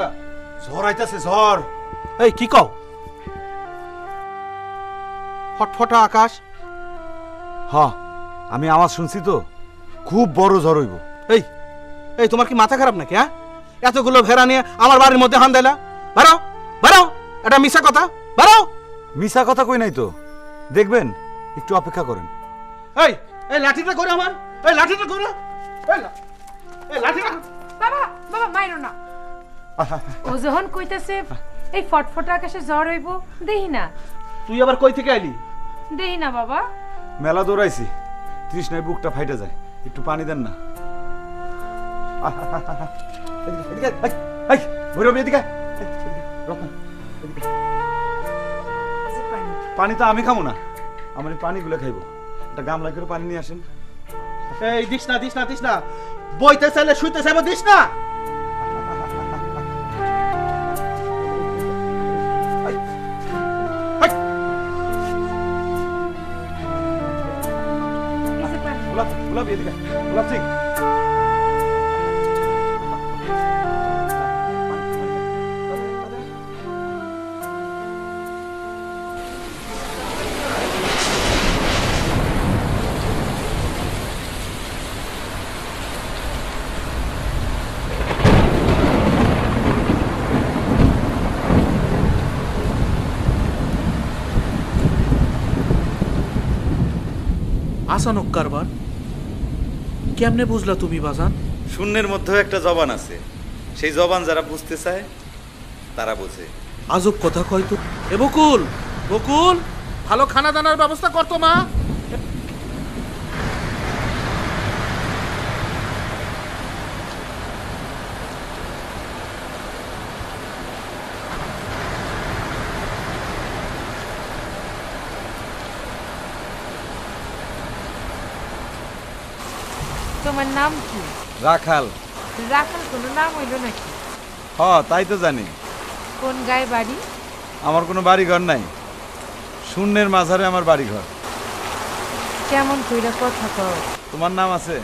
দেখলা? ঝড় আইতাছে ঝড়। এই কি কও? ফটফটা আকাশ। হ্যাঁ আমি আওয়াজ শুনছি তো, খুব বড় ঝড় হইব। এই এই তোমার কি মাথা খারাপ নাকি? হ্যাঁ, এতগুলো ভেড়া নিয়ে আমার বাড়ির মধ্যে হান দিলা? বাড়াও বাড়াও, এটা মিশা কথা, বাড়াও। মিছা কথা কই নাই তো, দেখবেন, একটু অপেক্ষা করেন। এই এই লাঠিটা করে আমার, এই লাঠিটা করে, এই লাঠিটা। বাবা বাবা মাইরো না। ও যখন কইতাছে এই ফটফটা আকাশে ঝড় হইব, দেহি না। তুই আবার কই থেকে আইলি? দেহি না বাবা। মেলা দৌড়াইছি, তৃষ্ণায় বুকটা ফাইটা যায়, একটু পানি দেন না। পানি তো আমি খাবো না, আমার পানিগুলো খাইবো। একটা গামলা করে পানি নিয়ে আসেন। এই দিস না দিস না দিস না, বইতে চাইলে শুইতে চাইবো, দিস না। গোলাপ এদিকে, গোলাপ সিং। আসানক কারবার কেমনে বুঝলা তুমি বাজান? শূন্যের মধ্যেও একটা জবান আছে, সেই জবান যারা বুঝতে চায় তারা বোঝে। আজব কথা কয় তো। এ বকুল, বকুল, ভালো খানা দানার ব্যবস্থা করতো মা। তোমার নাম কি? রাখাল। রাখাল কোনো নাম হইল নাকি? হ তাই তো জানি। কোন গায়ে বাড়ি? আমার কোনো বাড়ি ঘর নাই, শূন্যের মাঝারে আমার বাড়ি ঘর। কেমন কইরা কথা কও? তোমার নাম আছে?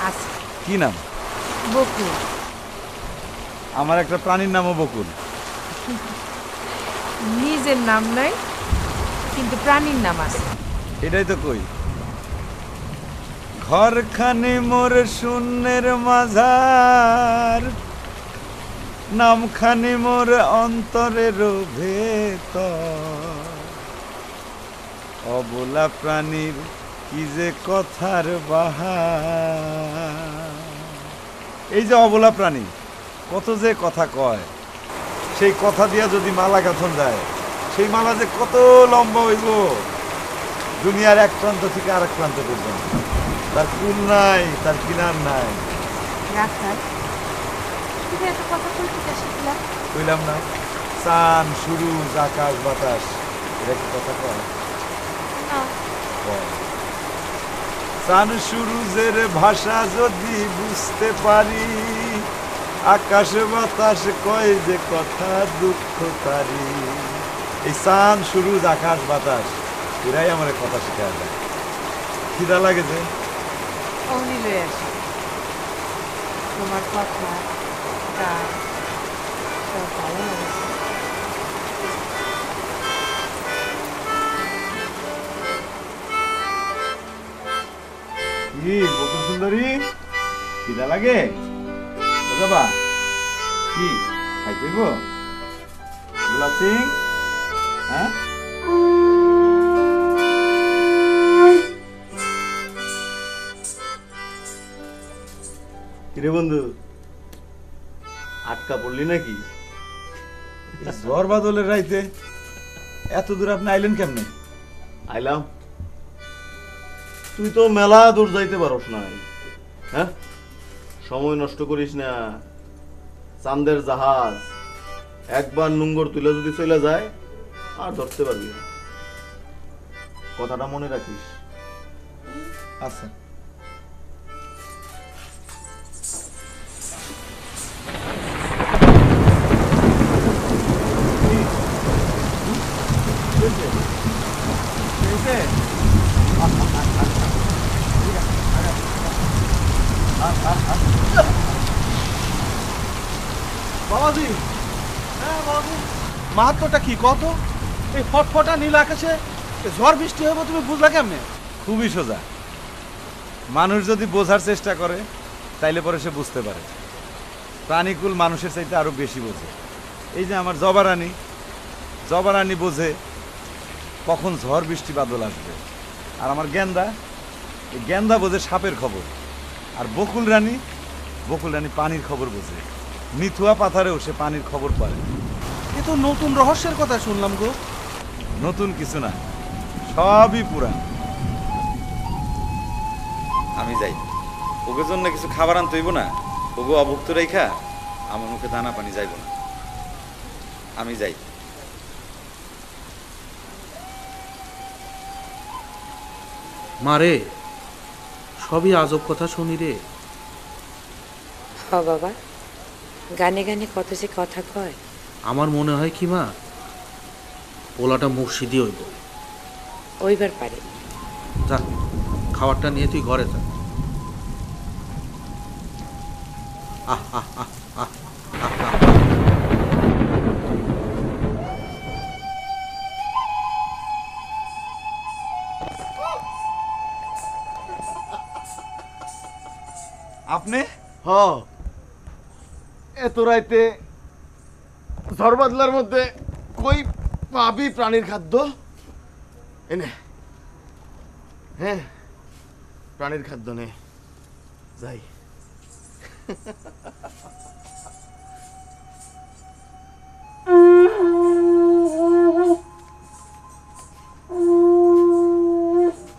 আছে। কি নাম? বকুল। আমার একটা প্রাণীর নামও বকুল। নিজের নাম নাই, কিন্তু প্রাণীর নাম আছে। এটাই তো কই, ঘরখানি মোর শূন্যের মাঝার, নামখানি মোর অন্তরের ভেতর। অবলা প্রাণীর কি যে কথার বাহার। এই যে অবলা প্রাণী কত যে কথা কয়, সেই কথা দিয়া যদি মালা গাঁথন যায়, সেই মালা যে কত লম্বা হইব, দুনিয়ার এক প্রান্ত থেকে আরেক প্রান্ত পর্যন্ত। তার কুল নাই, তার কিনার নাই। রাখাল, তুমি এত কথা কইতে শিখলা? কইলাম না, চান সূরজ আকাশ বাতাস, এটা কি কথা কয়? চান সূরজের ভাষা যদি বুঝতে পারি, আকাশ বাতাস কয় যে কথা দুঃখ তারি। এই চান সূরজ আকাশ বাতাস এরাই আমার কথা শিখায় দেয়। খিদা লাগে যে অমনি লয়ে আসি। তোমার কথা গান সব ভালো লাগছে। কি বকুল সুন্দরী, খিদা লাগে? বাবা কি খাইতে গো গোলাপ সিং? হ্যাঁ কিরে বন্ধু, আটকা পড়লি নাকি? ঝড় বাদলের রাইতে এত দূর আপনি আইলেন কেমনে? আইলাম, তুই তো মেলা দূর যাইতে পারস নাই। হ্যাঁ, সময় নষ্ট করিস না। চাঁদের জাহাজ একবার নোঙ্গর তুলে যদি চলে যায় আর ধরতে পারবি না। কথাটা মনে রাখিস। আচ্ছা বাবাজি, হ্যাঁ বাবাজি, মাহাত্মটা কি কত? এই ফটফটা নীল আকাশে ঝড় বৃষ্টি হবে তুমি বুঝলা কেমনে? খুবই সোজা। মানুষ যদি বোঝার চেষ্টা করে তাইলে পরে সে বুঝতে পারে। প্রাণীকুল মানুষের চাইতে আরো বেশি বোঝে। এই যে আমার জবা রানী বোঝে কখন ঝড় বৃষ্টি বাদল আসবে। আর আমার এই গেন্দা বোঝে সাপের খবর। আর বকুল রানী পানির খবর বোঝে। মিথুয়া পাথারেও সে পানির খবর পায়। এ তো নতুন রহস্যের কথা শুনলাম গো। নতুন কিছু না, সবই পুরান। আমি যাই, ওকে জন্য কিছু খাবার আনতে হইব না। ওগো অভুক্ত রেখা আমার মুখে দানা পানি যাইব না। আমি যাই। মারে, সবই আজব কথা শুনি রে। হ বাবা, গানে গানে কত যে কথা কয়। আমার মনে হয় কি মা, পোলাটা মুর্শিদি হইব। ওইবার পারে। যা, খাবারটা নিয়ে তুই ঘরে যা। আহ আহ আহ আহ আহ আহ। আপনি হ, এত রাইতে ঝড় বাদলার মধ্যে কই পাবি প্রাণীর খাদ্য? এনে, হ্যাঁ, প্রাণীর খাদ্য নে, যাই।